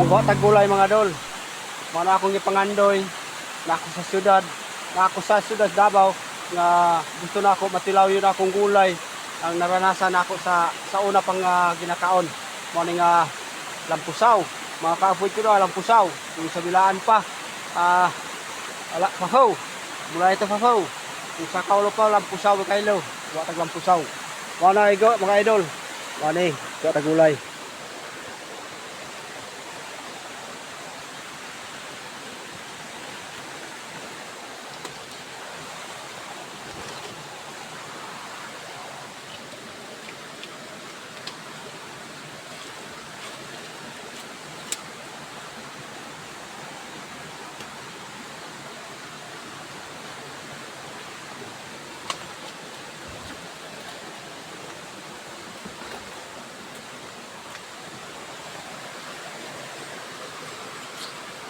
tag gulay mga idol. Mana akong ipangandoy na ako sa syudad, Davao nga gusto na ako matilaw yun akong gulay ang naranasan ako sa una pang ginakaon mo ning lampusaw. Mga kaapoy ko na lampusaw yung sa bilaan pa ala pahaw mula ito pahaw yung sa kaulo pa lampusaw kaylo wa tag lampusaw mo na igo mga idol mo ni tag gulay.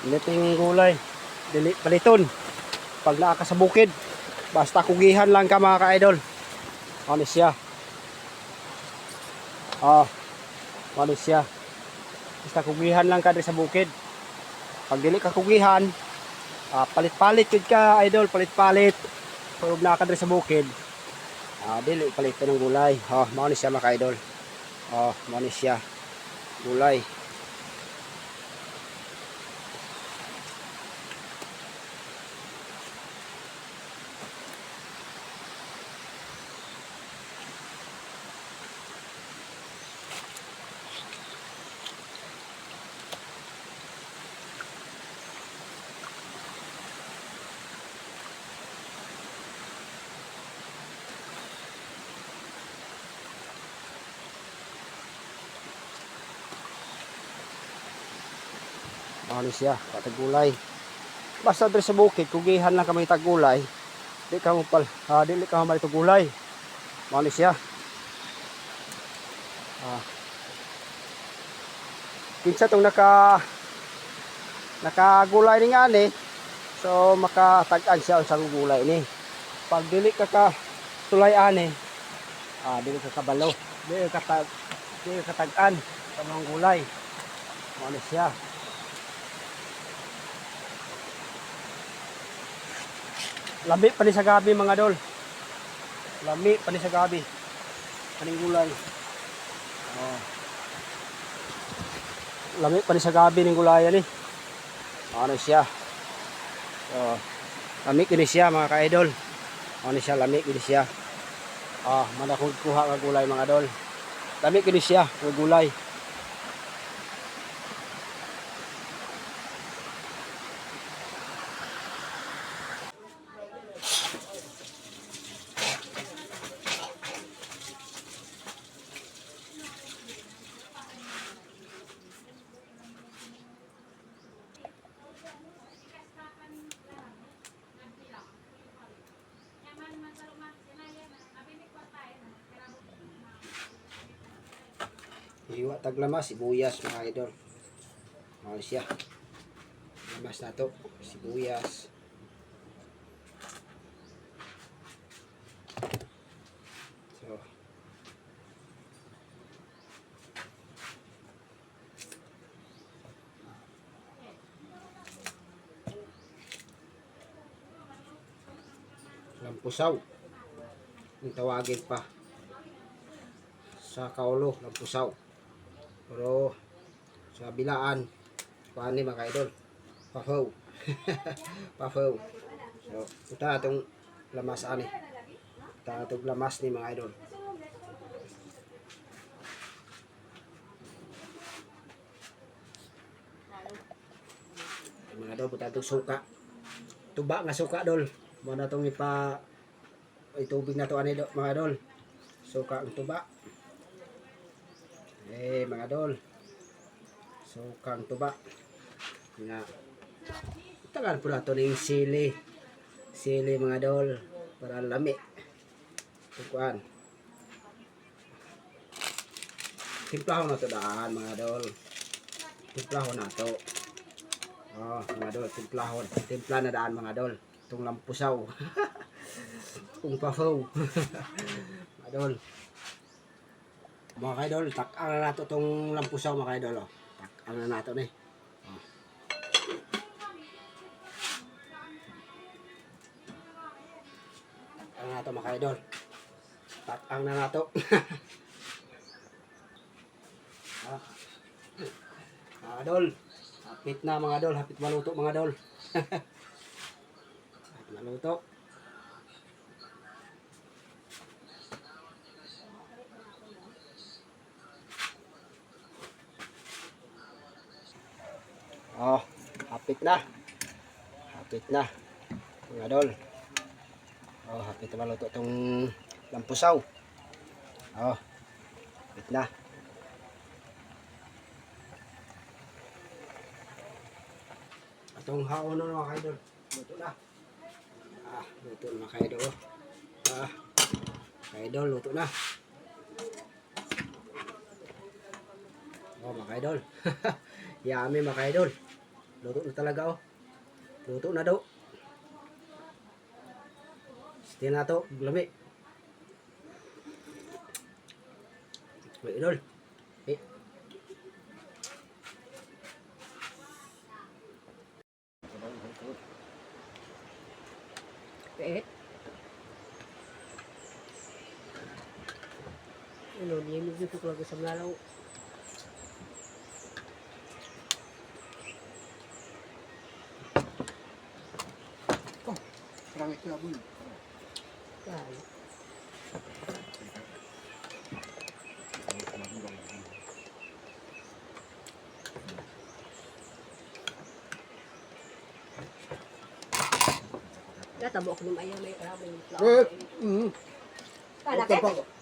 Liting gulay, dili paliton. Pag naa ka sa bukid, basta kugihan lang ka mga ka-idol. Ano siya? Ano siya? Basta kugihan lang ka sa bukid. Pag dili ka kugihan, palit-palit yun ka idol, palit-palit. Pag naa ka sa bukid, dili palit ng gulay. Ano siya mga ka-idol? Ano siya? Gulay. Ano siya, patagulay. Basta dre sa bukid, kugihan lang kami tagulay. Di ka mo dili ka mo malito gulay. Ano siya? Kinsa tong nakagulay ni nga ni. So makatag-an siya sa gulay ni. Pag dili ka tulay ani, dili ka kabalo. Dili ka tag-an sa mga gulay. Ano siya? Lami pa ni sa gabi mga dol. Lami pa ni sa gabi. Kaning gulay. Lami pa ni sa gabi ning gulay ani. Ano siya? Lami kini siya mga ka-idol. Ano siya lami kini siya. Mana ko kuha nga gulay mga dol. Lami kini siya nga gulay. Iwa taglamas, sibuyas mga idol. Ano siya? Lamas na to, sibuyas. So, lampusaw. Yung tawagin pa. Sa kaulo, lampusaw. Pero sa bilaan, kuhaan ni mga idol, pahaw. Pahaw. So, ito itong lamas ani. Ito itong lamas ni mga idol. Mga idol, buta itong suka. Tuba nga suka dol. Muna itong itubig na ito ani mga idol. Suka ang tuba. Mga dol, so kang tuba nga tagal po na ito ng sili mga dol para lami tukuan. Timplahon na ito daan mga dol, timplahon na ito mga dol, timpla na daan mga dol itong lampusaw. Kung pahaw. Mga dol, mga kaidol, tak-ang na nato itong lampusaw mga kaidol. Tak-ang na nato ni. mga idol. Tatang na nato. Ah, mga idol. Hapit na mga idol. Hapit maluto mga idol. Hapit maluto. Oh, hapit na. Hapit na. Mga idol. Oh, hapit na maluto itong lampusaw. Oh, hapit na. Itong haon na mga idol. Luto na. Luto na mga idol. Idol, luto na. Oh, mga idol. Yummy mga idol. Luto na talaga oh. Luto na daw. Still na to, lami. Mga idol. Eh. Pet. Ano, niya medyo ko lang sa mlalaw. Parang ito na bulo. Kaya. Natabo ako ng ayaw may karabang. Mm. Anak Ito pa.